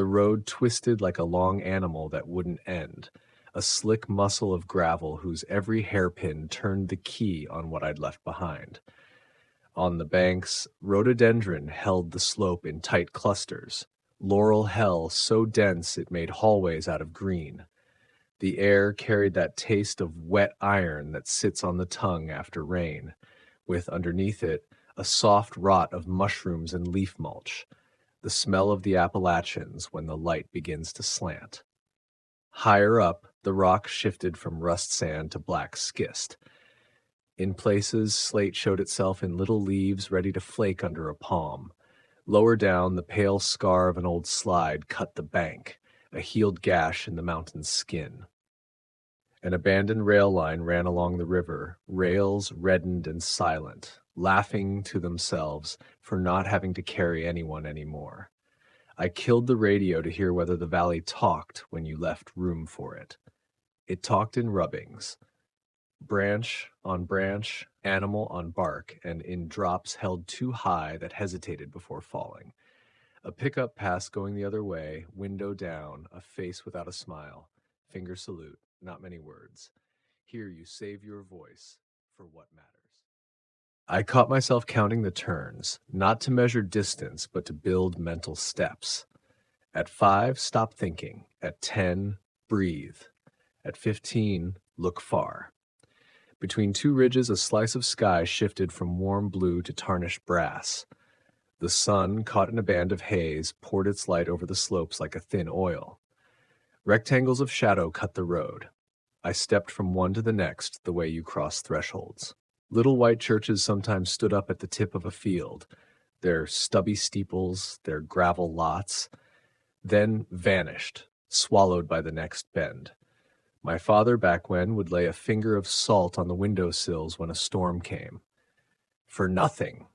The road twisted like a long animal that wouldn't end, a slick muscle of gravel whose every hairpin turned the key on what I'd left behind. On the banks, rhododendron held the slope in tight clusters, laurel hell so dense it made hallways out of green. The air carried that taste of wet iron that sits on the tongue after rain, with underneath it a soft rot of mushrooms and leaf mulch, the smell of the Appalachians when the light begins to slant. Higher up, the rock shifted from rust sand to black schist. In places, slate showed itself in little leaves ready to flake under a palm. Lower down, the pale scar of an old slide cut the bank, a healed gash in the mountain's skin. An abandoned rail line ran along the river, rails reddened and silent, laughing to themselves for not having to carry anyone anymore. I killed the radio to hear whether the valley talked when you left room for it. It talked in rubbings, branch on branch, animal on bark, and in drops held too high that hesitated before falling. A pickup passed going the other way, window down, a face without a smile, finger salute, not many words. Here you save your voice for what matters. I caught myself counting the turns, not to measure distance, but to build mental steps. At 5, stop thinking. At 10, breathe. At 15, look far. Between two ridges, a slice of sky shifted from warm blue to tarnished brass. The sun, caught in a band of haze, poured its light over the slopes like a thin oil. Rectangles of shadow cut the road. I stepped from one to the next, the way you cross thresholds. Little white churches sometimes stood up at the tip of a field, their stubby steeples, their gravel lots, then vanished, swallowed by the next bend. My father, back when, would lay a finger of salt on the windowsills when a storm came. For nothing,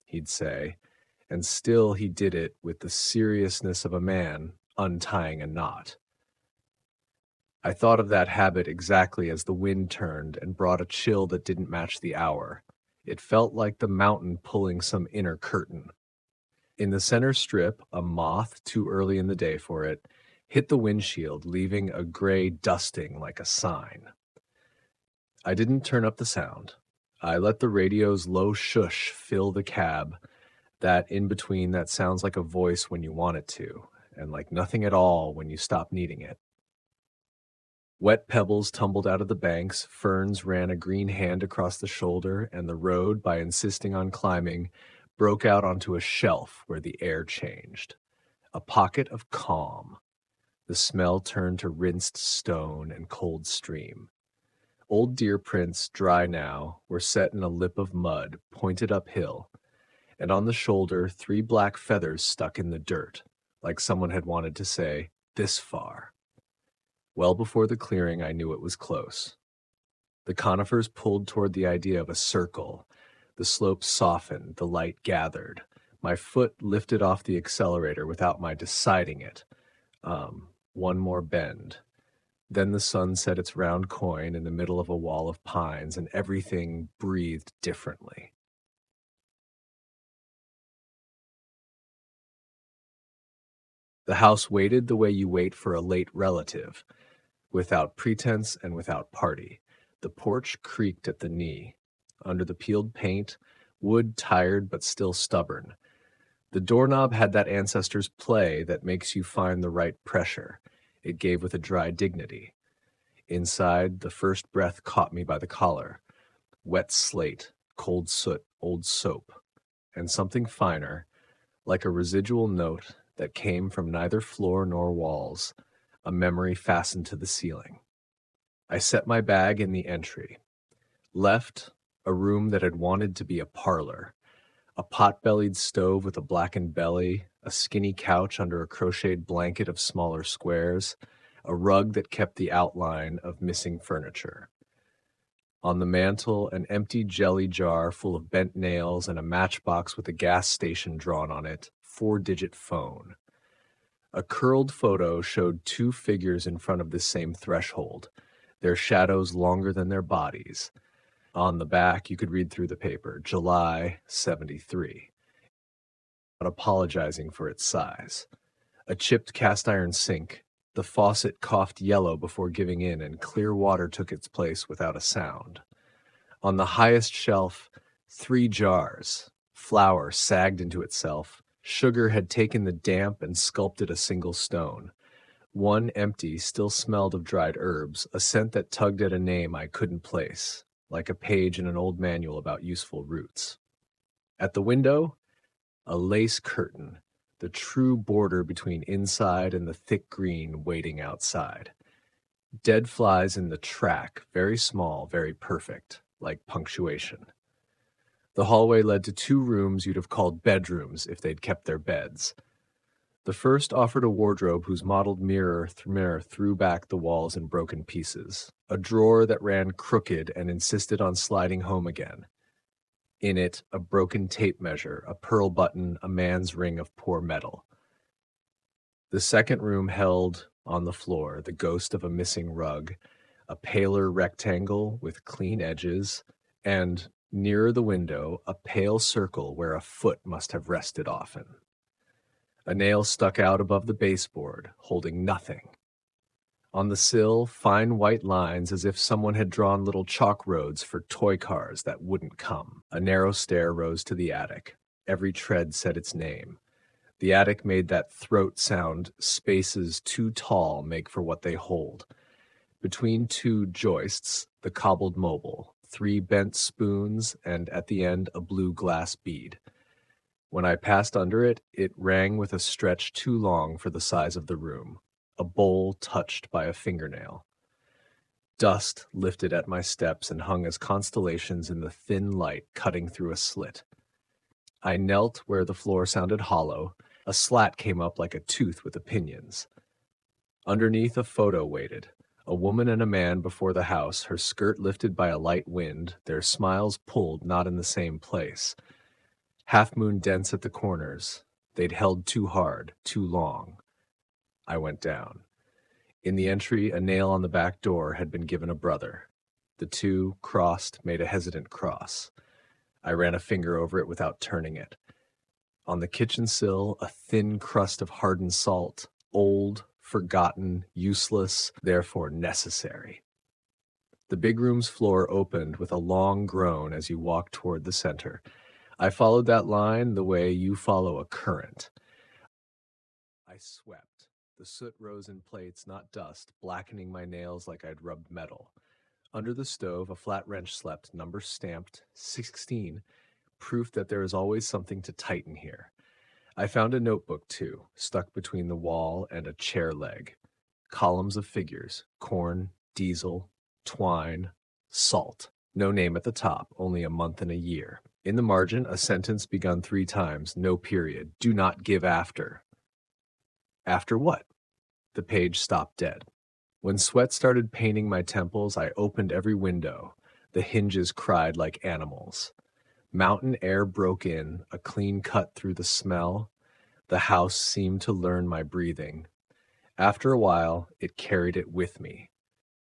he'd say, and still he did it with the seriousness of a man untying a knot. I thought of that habit exactly as the wind turned and brought a chill that didn't match the hour. It felt like the mountain pulling some inner curtain. In the center strip, a moth, too early in the day for it, hit the windshield, leaving a gray dusting like a sign. I didn't turn up the sound. I let the radio's low shush fill the cab, that in between that sounds like a voice when you want it to, and like nothing at all when you stop needing it. Wet pebbles tumbled out of the banks, ferns ran a green hand across the shoulder, and the road, by insisting on climbing, broke out onto a shelf where the air changed. A pocket of calm. The smell turned to rinsed stone and cold stream. Old deer prints, dry now, were set in a lip of mud, pointed uphill, and on the shoulder 3 black feathers stuck in the dirt, like someone had wanted to say, "This far." Well before the clearing, I knew it was close. The conifers pulled toward the idea of a circle. The slope softened, the light gathered. My foot lifted off the accelerator without my deciding it. One more bend. Then the sun set its round coin in the middle of a wall of pines, and everything breathed differently. The house waited the way you wait for a late relative, without pretense and without party. The porch creaked at the knee. Under the peeled paint, wood tired but still stubborn. The doorknob had that ancestor's play that makes you find the right pressure. It gave with a dry dignity. Inside, the first breath caught me by the collar. Wet slate, cold soot, old soap, and something finer, like a residual note that came from neither floor nor walls, a memory fastened to the ceiling. I set my bag in the entry. Left, a room that had wanted to be a parlor. A pot-bellied stove with a blackened belly, a skinny couch under a crocheted blanket of smaller squares, a rug that kept the outline of missing furniture. On the mantel, an empty jelly jar full of bent nails and a matchbox with a gas station drawn on it, 4-digit phone. A curled photo showed 2 figures in front of the same threshold, their shadows longer than their bodies. On the back, you could read through the paper, July 73. Not apologizing for its size. A chipped cast iron sink. The faucet coughed yellow before giving in, and clear water took its place without a sound. On the highest shelf, 3 jars. Flour sagged into itself. Sugar had taken the damp and sculpted a single stone. One empty still smelled of dried herbs, a scent that tugged at a name I couldn't place, like a page in an old manual about useful roots. At the window, a lace curtain, the true border between inside and the thick green waiting outside. Dead flies in the track, very small, very perfect, like punctuation. The hallway led to 2 rooms you'd have called bedrooms if they'd kept their beds. The first offered a wardrobe whose mottled mirror threw back the walls in broken pieces, a drawer that ran crooked and insisted on sliding home again. In it, a broken tape measure, a pearl button, a man's ring of poor metal. The second room held, on the floor, the ghost of a missing rug, a paler rectangle with clean edges, and, nearer the window, a pale circle where a foot must have rested often. A nail stuck out above the baseboard, holding nothing. On the sill, fine white lines as if someone had drawn little chalk roads for toy cars that wouldn't come. A narrow stair rose to the attic. Every tread said its name. The attic made that throat sound spaces too tall make for what they hold. Between 2 joists, the cobbled mobile, 3 bent spoons, and at the end a blue glass bead. When I passed under it, it rang with a stretch too long for the size of the room, a bowl touched by a fingernail. Dust lifted at my steps and hung as constellations in the thin light cutting through a slit. I knelt where the floor sounded hollow. A slat came up like a tooth with opinions. Underneath, a photo waited. A woman and a man before the house, her skirt lifted by a light wind, their smiles pulled not in the same place. Half-moon dents at the corners. They'd held too hard, too long. I went down. In the entry, a nail on the back door had been given a brother. The 2, crossed, made a hesitant cross. I ran a finger over it without turning it. On the kitchen sill, a thin crust of hardened salt, old, forgotten, useless, therefore necessary. The big room's floor opened with a long groan as you walked toward the center. I followed that line the way you follow a current. I swept. The soot rose in plates, not dust, blackening my nails like I'd rubbed metal. Under the stove, a flat wrench slept, number stamped 16, proof that there is always something to tighten here. I found a notebook, too, stuck between the wall and a chair leg. Columns of figures, corn, diesel, twine, salt. No name at the top, only a month and a year. In the margin, a sentence begun 3 times, no period. Do not give after. After what? The page stopped dead. When sweat started paining my temples, I opened every window. The hinges cried like animals. Mountain air broke in, a clean cut through the smell. The house seemed to learn my breathing. After a while, it carried it with me.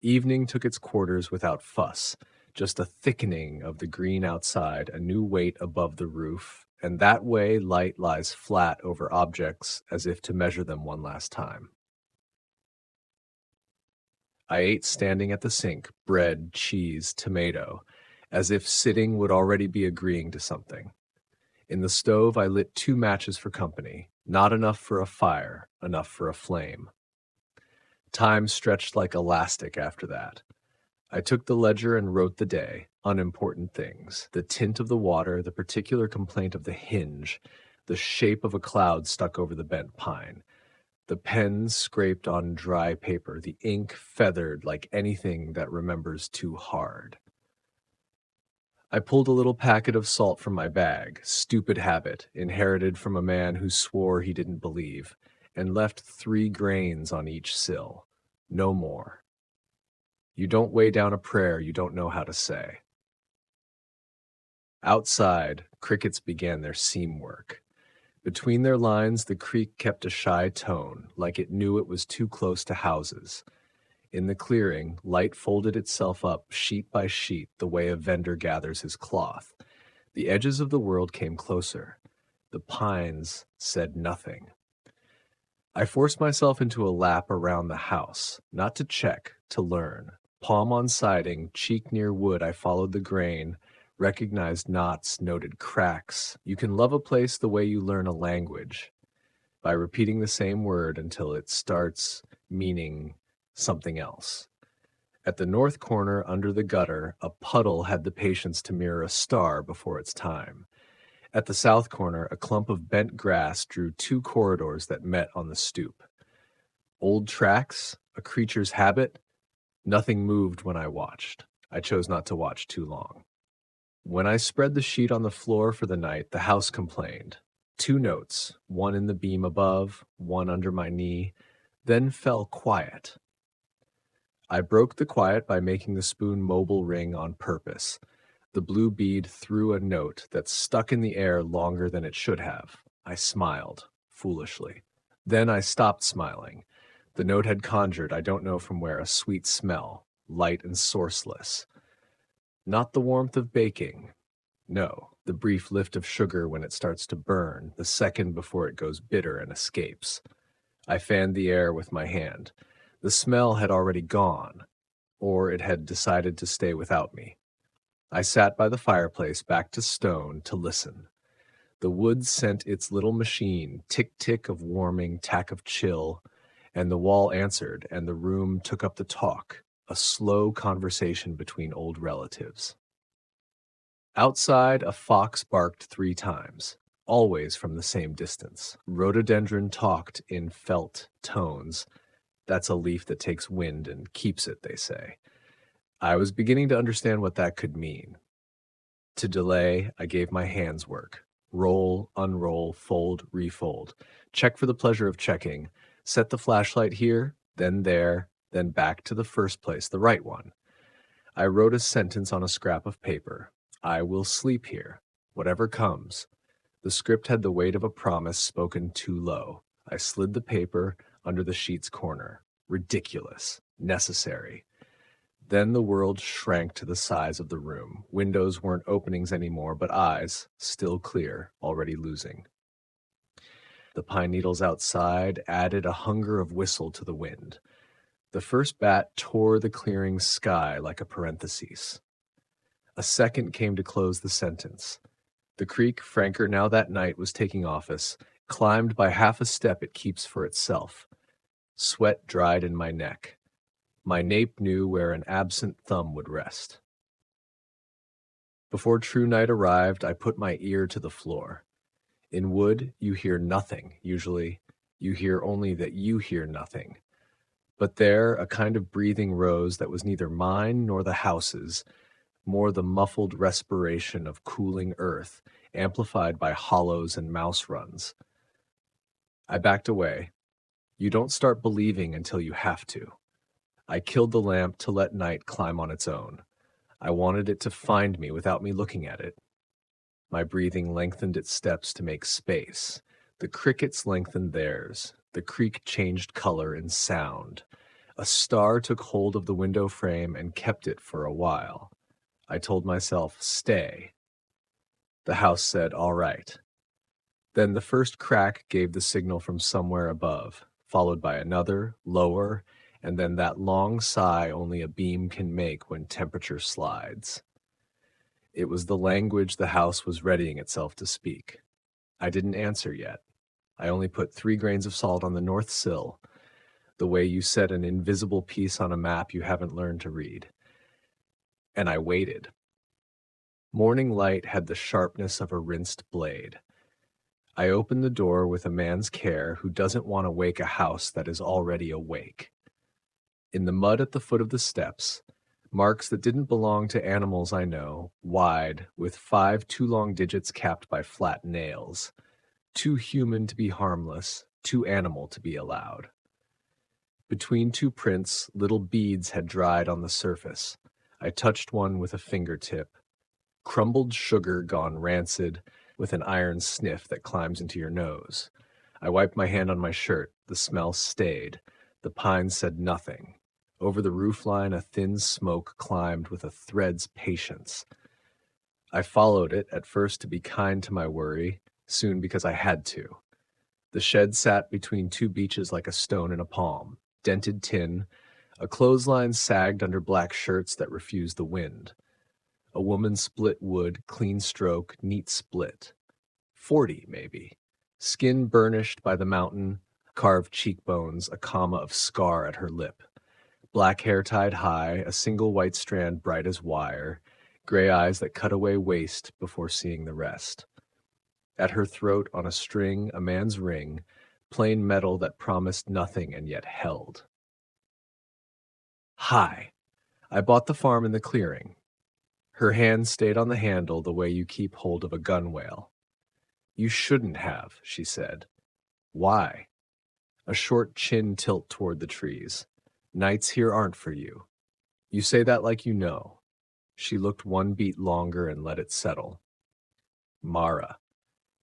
Evening took its quarters without fuss, just a thickening of the green outside, a new weight above the roof, and that way light lies flat over objects as if to measure them one last time. I ate standing at the sink, bread, cheese, tomato, as if sitting would already be agreeing to something. In the stove, I lit 2 matches for company, not enough for a fire, enough for a flame. Time stretched like elastic after that. I took the ledger and wrote the day, unimportant things, the tint of the water, the particular complaint of the hinge, the shape of a cloud stuck over the bent pine. The pen scraped on dry paper, the ink feathered like anything that remembers too hard. I pulled a little packet of salt from my bag, stupid habit, inherited from a man who swore he didn't believe, and left 3 grains on each sill. No more. You don't weigh down a prayer you don't know how to say. Outside, crickets began their seam work. Between their lines, the creek kept a shy tone, like it knew it was too close to houses. In the clearing, light folded itself up sheet by sheet the way a vendor gathers his cloth. The edges of the world came closer. The pines said nothing. I forced myself into a lap around the house, not to check, to learn. Palm on siding, cheek near wood, I followed the grain, recognized knots, noted cracks. You can love a place the way you learn a language, by repeating the same word until it starts meaning something else. At the north corner, under the gutter, a puddle had the patience to mirror a star before its time. At the south corner, a clump of bent grass drew two corridors that met on the stoop. Old tracks, a creature's habit. Nothing moved when I watched. I chose not to watch too long. When I spread the sheet on the floor for the night, the house complained. 2 notes, one in the beam above, one under my knee, then fell quiet. I broke the quiet by making the spoon mobile ring on purpose. The blue bead threw a note that stuck in the air longer than it should have. I smiled, foolishly. Then I stopped smiling. The note had conjured, I don't know from where, a sweet smell, light and sourceless. Not the warmth of baking. No, the brief lift of sugar when it starts to burn, the second before it goes bitter and escapes. I fanned the air with my hand. The smell had already gone, or it had decided to stay without me. I sat by the fireplace, back to stone, to listen. The wood sent its little machine, tick-tick of warming, tack of chill, and the wall answered, and the room took up the talk, a slow conversation between old relatives. Outside, a fox barked 3 times, always from the same distance. Rhododendron talked in felt tones. That's a leaf that takes wind and keeps it, they say. I was beginning to understand what that could mean. To delay, I gave my hands work. Roll, unroll, fold, refold. Check for the pleasure of checking. Set the flashlight here, then there, then back to the first place, the right one. I wrote a sentence on a scrap of paper. I will sleep here, whatever comes. The script had the weight of a promise spoken too low. I slid the paper under the sheet's corner. Ridiculous. Necessary. Then the world shrank to the size of the room. Windows weren't openings anymore, but eyes, still clear, already losing. The pine needles outside added a hunger of whistle to the wind. The first bat tore the clearing sky like a parenthesis. A second came to close the sentence. The creek, franker now that night, was taking office, climbed by half a step it keeps for itself. Sweat dried in my neck. My nape knew where an absent thumb would rest. Before true night arrived, I put my ear to the floor. In wood, you hear nothing, usually. You hear only that you hear nothing. But there, a kind of breathing rose that was neither mine nor the house's, more the muffled respiration of cooling earth, amplified by hollows and mouse runs. I backed away. You don't start believing until you have to. I killed the lamp to let night climb on its own. I wanted it to find me without me looking at it. My breathing lengthened its steps to make space. The crickets lengthened theirs. The creek changed color and sound. A star took hold of the window frame and kept it for a while. I told myself, stay. The house said, all right. Then the first crack gave the signal from somewhere above, followed by another, lower, and then that long sigh only a beam can make when temperature slides. It was the language the house was readying itself to speak. I didn't answer yet. I only put 3 grains of salt on the north sill, the way you set an invisible piece on a map you haven't learned to read. And I waited. Morning light had the sharpness of a rinsed blade. I opened the door with a man's care who doesn't want to wake a house that is already awake. In the mud at the foot of the steps, marks that didn't belong to animals I know, wide, with 5 too long digits capped by flat nails. Too human to be harmless, too animal to be allowed. Between 2 prints, little beads had dried on the surface. I touched one with a fingertip. Crumbled sugar gone rancid, with an iron sniff that climbs into your nose. I wiped my hand on my shirt. The smell stayed. The pines said nothing. Over the roofline, a thin smoke climbed with a thread's patience. I followed it, at first to be kind to my worry, soon because I had to. The shed sat between two beaches like a stone in a palm, dented tin. A clothesline sagged under black shirts that refused the wind. A woman split wood, clean stroke, neat split. 40, maybe. Skin burnished by the mountain, carved cheekbones, a comma of scar at her lip. Black hair tied high, a single white strand bright as wire, gray eyes that cut away waist before seeing the rest. At her throat, on a string, a man's ring, plain metal that promised nothing and yet held. Hi. I bought the farm in the clearing. Her hand stayed on the handle the way you keep hold of a gunwale. You shouldn't have, she said. Why? A short chin tilt toward the trees. Nights here aren't for you. You say that like you know. She looked one beat longer and let it settle. Mara.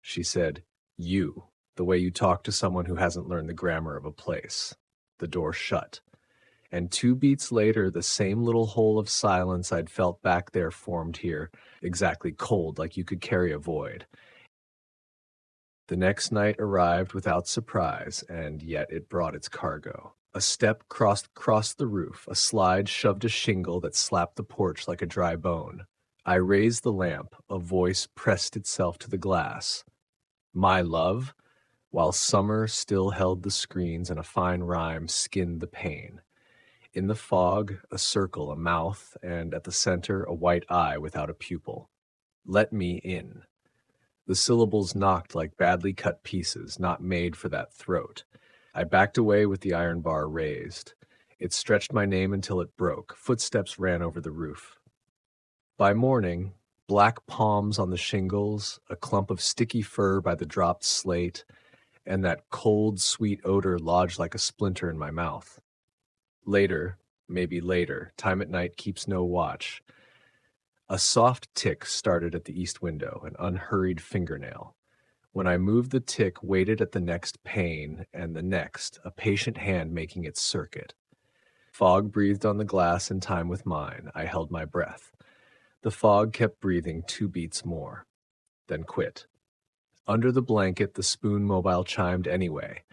She said, you, the way you talk to someone who hasn't learned the grammar of a place. The door shut. And 2 beats later, the same little hole of silence I'd felt back there formed here, exactly cold like you could carry a void. The next night arrived without surprise, and yet it brought its cargo. A step crossed the roof, a slide shoved a shingle that slapped the porch like a dry bone. I raised the lamp, a voice pressed itself to the glass. My love? While summer still held the screens and a fine rhyme skinned the pane. In the fog, a circle, a mouth, and at the center, a white eye without a pupil. Let me in. The syllables knocked like badly cut pieces, not made for that throat. I backed away with the iron bar raised. It stretched my name until it broke. Footsteps ran over the roof. By morning, black palms on the shingles, a clump of sticky fur by the dropped slate, and that cold, sweet odor lodged like a splinter in my mouth. Later, maybe later, time at night keeps no watch. A soft tick started at the east window, an unhurried fingernail. When I moved the tick, waited at the next pane, and the next, a patient hand making its circuit. Fog breathed on the glass in time with mine. I held my breath. The fog kept breathing 2 beats more, then quit. Under the blanket, the spoon mobile chimed anyway.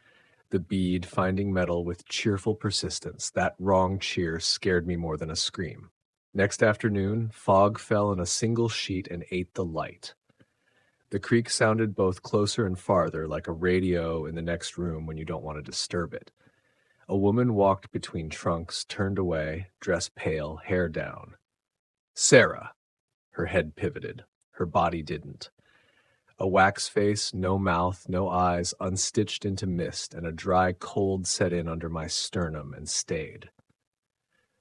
The bead finding metal with cheerful persistence. That wrong cheer scared me more than a scream. Next afternoon, fog fell in a single sheet and ate the light. The creek sounded both closer and farther, like a radio in the next room when you don't want to disturb it. A woman walked between trunks, turned away, dress pale, hair down. Sarah. Her head pivoted. Her body didn't. A wax face, no mouth, no eyes, unstitched into mist, and a dry cold set in under my sternum and stayed.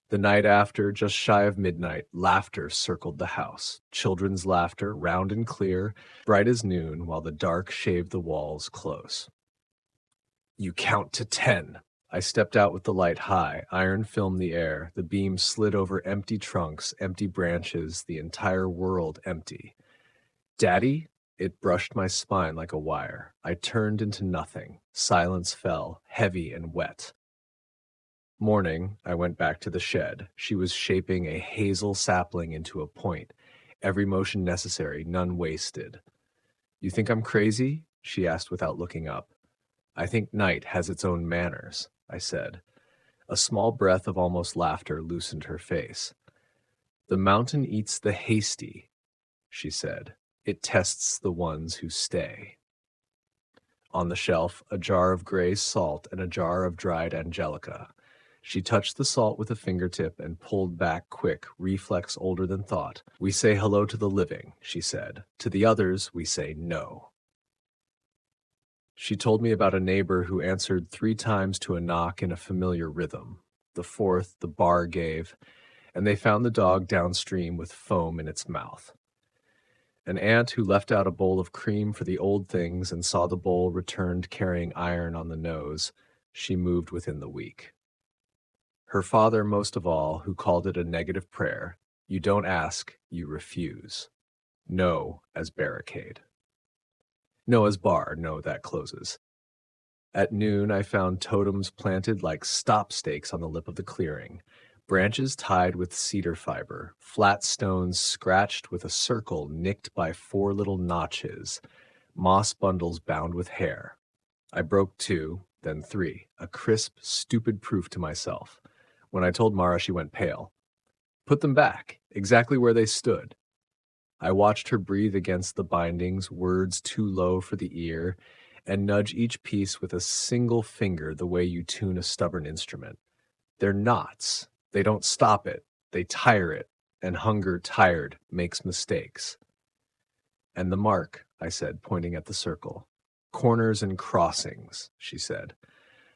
The night after, just shy of midnight, laughter circled the house. Children's laughter, round and clear, bright as noon, while the dark shaved the walls close. You count to 10. I stepped out with the light high, iron filmed the air, the beam slid over empty trunks, empty branches, the entire world empty. Daddy? It brushed my spine like a wire. I turned into nothing. Silence fell, heavy and wet. Morning, I went back to the shed. She was shaping a hazel sapling into a point. Every motion necessary, none wasted. You think I'm crazy? She asked without looking up. I think night has its own manners, I said. A small breath of almost laughter loosened her face. The mountain eats the hasty, she said. It tests the ones who stay. On the shelf, a jar of gray salt and a jar of dried angelica. She touched the salt with a fingertip and pulled back quick, reflex older than thought. We say hello to the living, she said. To the others, we say no. She told me about a neighbor who answered 3 times to a knock in a familiar rhythm. The 4th, the bar gave, and they found the dog downstream with foam in its mouth. An aunt who left out a bowl of cream for the old things and saw the bowl returned carrying iron on the nose. She moved within the week. Her father, most of all, who called it a negative prayer. You don't ask, you refuse. No as barricade. No as bar, no, that closes. At noon, I found totems planted like stop stakes on the lip of the clearing. Branches tied with cedar fiber, flat stones scratched with a circle nicked by 4 little notches, moss bundles bound with hair. I broke 2, then 3, a crisp, stupid proof to myself. When I told Mara, she went pale. Put them back, exactly where they stood. I watched her breathe against the bindings, words too low for the ear, and nudge each piece with a single finger the way you tune a stubborn instrument. They're knots. They don't stop it. They tire it, and hunger tired makes mistakes. And the mark, I said, pointing at the circle. Corners and crossings, she said.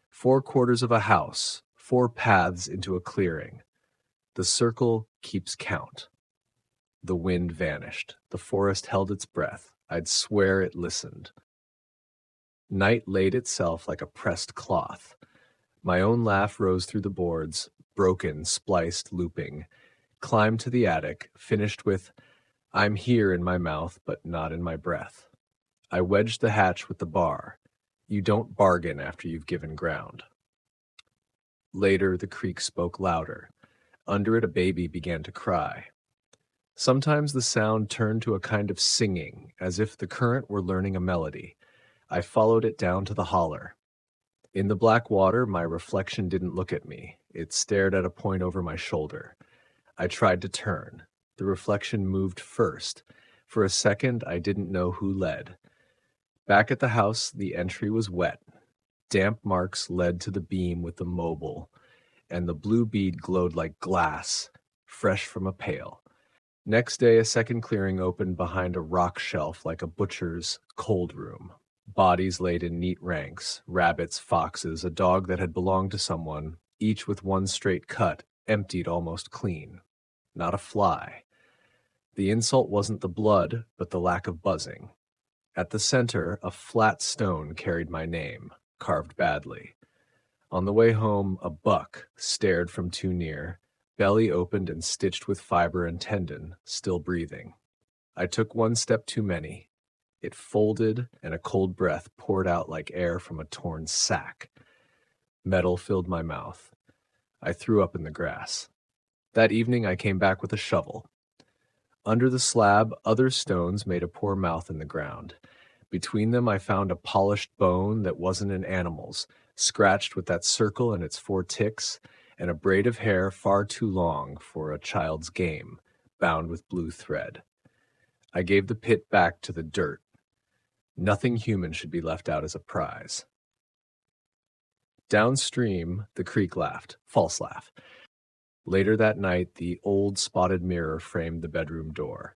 4 quarters of a house, 4 paths into a clearing. The circle keeps count. The wind vanished. The forest held its breath. I'd swear it listened. Night laid itself like a pressed cloth. My own laugh rose through the boards, broken, spliced, looping. Climbed to the attic, finished with, I'm here in my mouth, but not in my breath. I wedged the hatch with the bar. You don't bargain after you've given ground. Later, the creek spoke louder. Under it, a baby began to cry. Sometimes the sound turned to a kind of singing, as if the current were learning a melody. I followed it down to the holler. In the black water, my reflection didn't look at me. It stared at a point over my shoulder. I tried to turn. The reflection moved first. For a second, I didn't know who led. Back at the house, the entry was wet. Damp marks led to the beam with the mobile, and the blue bead glowed like glass, fresh from a pail. Next day, a second clearing opened behind a rock shelf like a butcher's cold room. Bodies laid in neat ranks, rabbits, foxes, a dog that had belonged to someone, each with one straight cut, emptied almost clean. Not a fly. The insult wasn't the blood, but the lack of buzzing. At the center, a flat stone carried my name, carved badly. On the way home, a buck stared from too near, belly opened and stitched with fiber and tendon, still breathing. I took one step too many. It folded, and a cold breath poured out like air from a torn sack. Metal filled my mouth. I threw up in the grass. That evening, I came back with a shovel. Under the slab, other stones made a poor mouth in the ground. Between them, I found a polished bone that wasn't an animal's, scratched with that circle and its 4 ticks, and a braid of hair far too long for a child's game, bound with blue thread. I gave the pit back to the dirt. Nothing human should be left out as a prize. Downstream, the creek laughed, false laugh. Later that night, the old spotted mirror framed the bedroom door.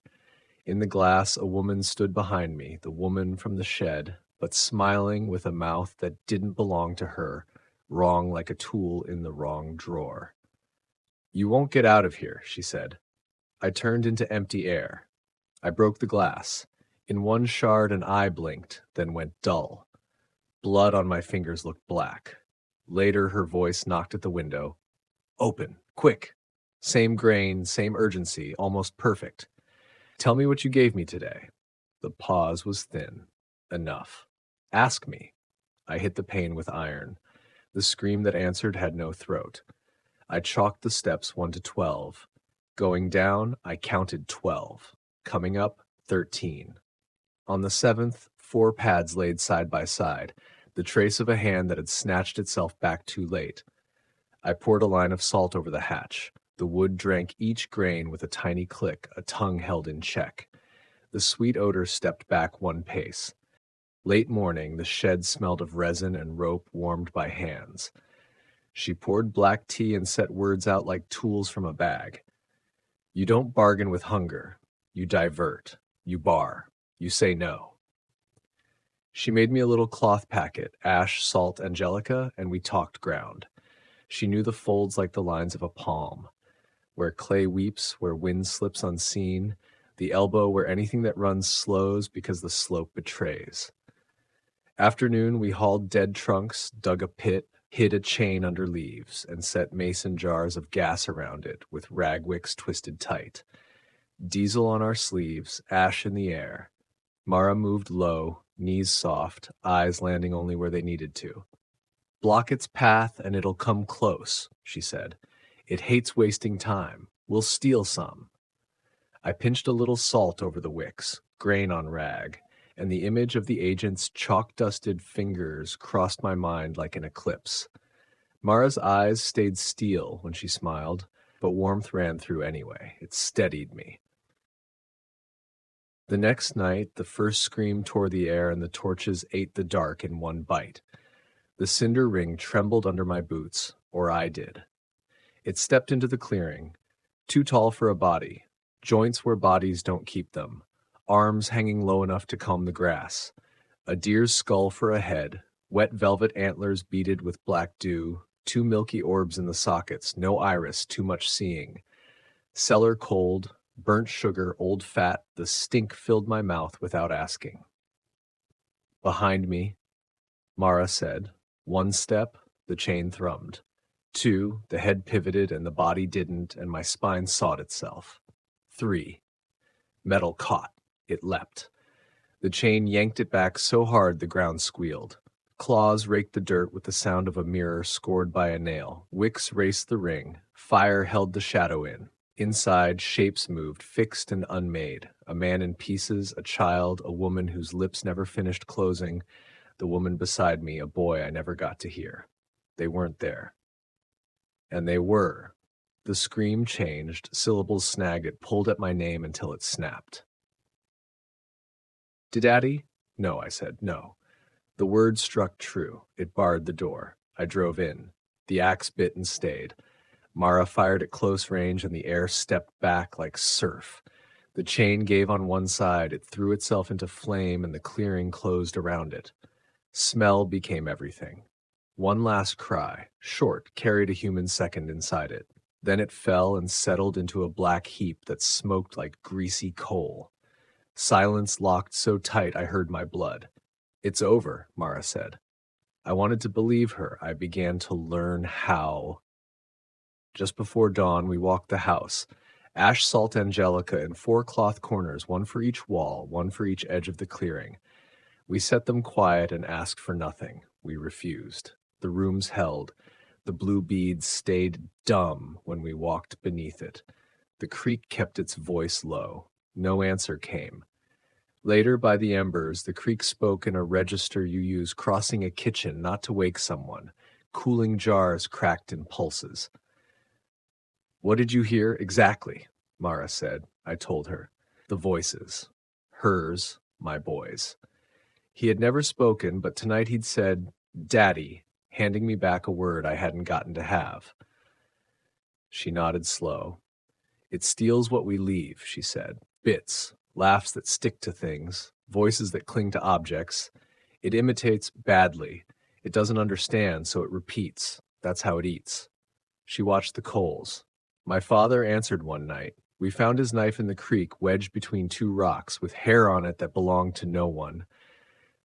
In the glass, a woman stood behind me, the woman from the shed, but smiling with a mouth that didn't belong to her, wrong like a tool in the wrong drawer. You won't get out of here, she said. I turned into empty air. I broke the glass. In one shard, an eye blinked, then went dull. Blood on my fingers looked black. Later, her voice knocked at the window. Open, quick. Same grain, same urgency, almost perfect. Tell me what you gave me today. The pause was thin. Enough. Ask me. I hit the pane with iron. The scream that answered had no throat. I chalked the steps 1 to 12. Going down, I counted 12. Coming up, 13. On the 7th, 4 pads laid side by side, the trace of a hand that had snatched itself back too late. I poured a line of salt over the hatch. The wood drank each grain with a tiny click, a tongue held in check. The sweet odor stepped back 1 pace. Late morning, the shed smelled of resin and rope warmed by hands. She poured black tea and set words out like tools from a bag. You don't bargain with hunger. You divert. You bar. You say no. She made me a little cloth packet, ash, salt, angelica, and we talked ground. She knew the folds like the lines of a palm. Where clay weeps, where wind slips unseen, the elbow where anything that runs slows because the slope betrays. Afternoon, we hauled dead trunks, dug a pit, hid a chain under leaves, and set mason jars of gas around it with rag wicks twisted tight. Diesel on our sleeves, ash in the air. Mara moved low, knees soft, eyes landing only where they needed to. Block its path and it'll come close, she said. It hates wasting time. We'll steal some. I pinched a little salt over the wicks, grain on rag, and the image of the agent's chalk-dusted fingers crossed my mind like an eclipse. Mara's eyes stayed steel when she smiled, but warmth ran through anyway. It steadied me. The next night, the first scream tore the air and the torches ate the dark in one bite. The cinder ring trembled under my boots, or I did. It stepped into the clearing, too tall for a body, joints where bodies don't keep them, arms hanging low enough to comb the grass, a deer's skull for a head, wet velvet antlers beaded with black dew, two milky orbs in the sockets, no iris, too much seeing. Cellar cold, burnt sugar, old fat, the stink filled my mouth without asking. Behind me, Mara said. 1 step, the chain thrummed. 2, the head pivoted and the body didn't, and my spine sawed itself. 3, metal caught. It leapt. The chain yanked it back so hard the ground squealed. Claws raked the dirt with the sound of a mirror scored by a nail. Wicks raced the ring. Fire held the shadow in. Inside, shapes moved, fixed and unmade. A man in pieces, a child, a woman whose lips never finished closing, the woman beside me, a boy I never got to hear. They weren't there. And they were. The scream changed, syllables snagged, it pulled at my name until it snapped. Daddy? No, I said, no. The word struck true. It barred the door. I drove in. The axe bit and stayed. Mara fired at close range and the air stepped back like surf. The chain gave on one side, it threw itself into flame and the clearing closed around it. Smell became everything. One last cry, short, carried a human second inside it. Then it fell and settled into a black heap that smoked like greasy coal. Silence locked so tight I heard my blood. It's over, Mara said. I wanted to believe her. I began to learn how. Just before dawn, we walked the house. Ash salt angelica in 4 cloth corners, 1 for each wall, 1 for each edge of the clearing. We set them quiet and asked for nothing. We refused. The rooms held. The blue beads stayed dumb when we walked beneath it. The creek kept its voice low. No answer came. Later, by the embers, the creek spoke in a register you use crossing a kitchen not to wake someone. Cooling jars cracked in pulses. What did you hear exactly? Mara said. I told her. The voices. Hers, my boy's. He had never spoken, but tonight he'd said, Daddy, handing me back a word I hadn't gotten to have. She nodded slow. It steals what we leave, she said. Bits, laughs that stick to things, voices that cling to objects. It imitates badly. It doesn't understand, so it repeats. That's how it eats. She watched the coals. My father answered one night. We found his knife in the creek, wedged between 2 rocks, with hair on it that belonged to no one.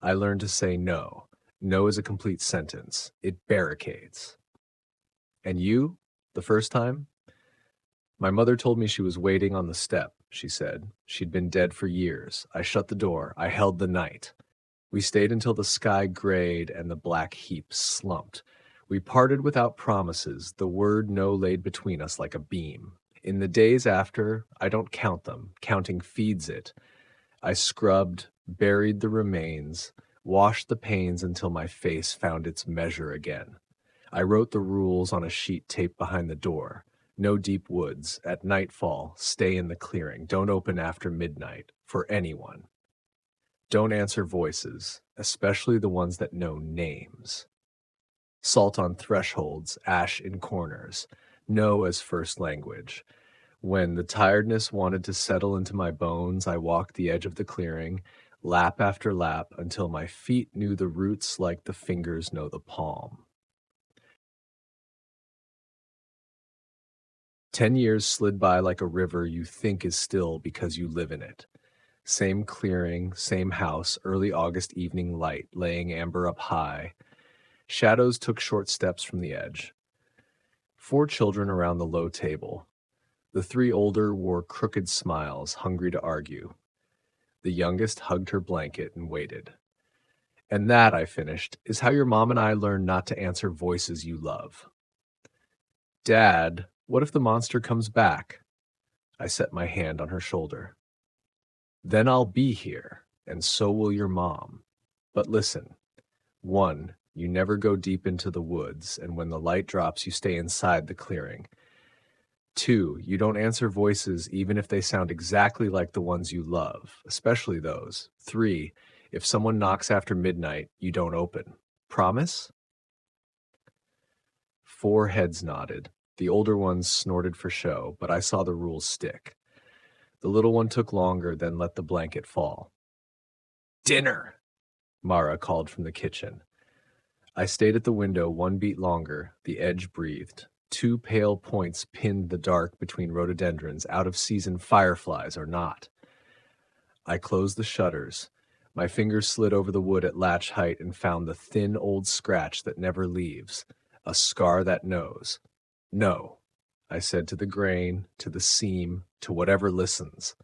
I learned to say no. No is a complete sentence. It barricades. And you, the first time? My mother told me she was waiting on the step, she said. She'd been dead for years. I shut the door. I held the night. We stayed until the sky grayed and the black heap slumped. We parted without promises, the word no laid between us like a beam. In the days after, I don't count them. Counting feeds it. I scrubbed, buried the remains, washed the pains until my face found its measure again. I wrote the rules on a sheet taped behind the door. No deep woods. At nightfall, stay in the clearing. Don't open after midnight. For anyone. Don't answer voices, especially the ones that know names. Salt on thresholds, ash in corners. No as first language. When the tiredness wanted to settle into my bones, I walked the edge of the clearing, lap after lap, until my feet knew the roots like the fingers know the palm. 10 years slid by like a river you think is still because you live in it. Same clearing, same house, early August evening light, laying amber up high. Shadows took short steps from the edge. 4 children around the low table. The 3 older wore crooked smiles, hungry to argue. The youngest hugged her blanket and waited. And that, I finished, is how your mom and I learned not to answer voices you love. Dad, what if the monster comes back? I set my hand on her shoulder. Then I'll be here. and so will your mom. But listen, 1, you never go deep into the woods, and when the light drops, you stay inside the clearing. 2, you don't answer voices even if they sound exactly like the ones you love, especially those. 3, if someone knocks after midnight, you don't open. Promise? 4 heads nodded. The older ones snorted for show, but I saw the rules stick. The little one took longer, then let the blanket fall. Dinner, Mara called from the kitchen. I stayed at the window 1 beat longer. The edge breathed. 2 pale points pinned the dark between rhododendrons, out-of-season fireflies or not. I closed the shutters. My fingers slid over the wood at latch height and found the thin old scratch that never leaves, a scar that knows. No, I said to the grain, to the seam, to whatever listens.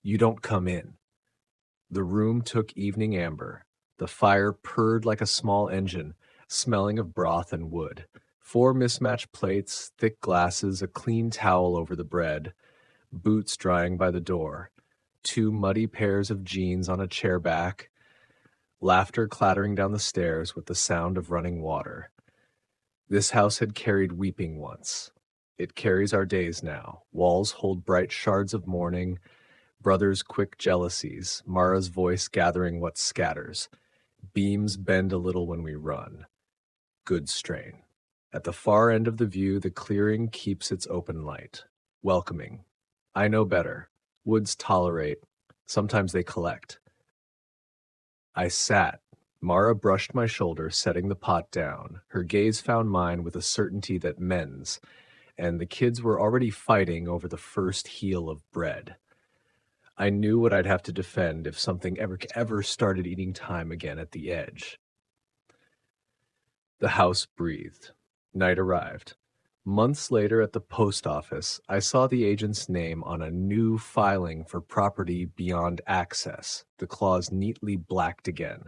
You don't come in. The room took evening amber. The fire purred like a small engine, smelling of broth and wood. 4 mismatched plates, thick glasses, a clean towel over the bread, boots drying by the door, 2 muddy pairs of jeans on a chair back, laughter clattering down the stairs with the sound of running water. This house had carried weeping once. It carries our days now. Walls hold bright shards of mourning, brothers' quick jealousies, Mara's voice gathering what scatters. Beams bend a little when we run. Good strain. At the far end of the view, the clearing keeps its open light. Welcoming. I know better. Woods tolerate. Sometimes they collect. I sat. Mara brushed my shoulder, setting the pot down. Her gaze found mine with a certainty that mends, and the kids were already fighting over the first heel of bread. I knew what I'd have to defend if something ever started eating time again at the edge. The house breathed. Night arrived. Months later at the post office, I saw the agent's name on a new filing for property beyond access, the clause neatly blacked again.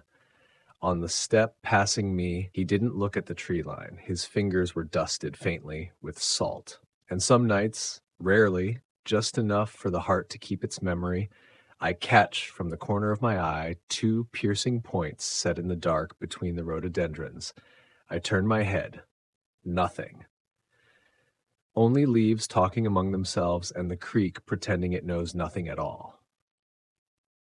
On the step passing me, he didn't look at the tree line. His fingers were dusted faintly with salt. And some nights, rarely, just enough for the heart to keep its memory, I catch from the corner of my eye 2 piercing points set in the dark between the rhododendrons. I turn my head. Nothing. Only leaves talking among themselves and the creek pretending it knows nothing at all.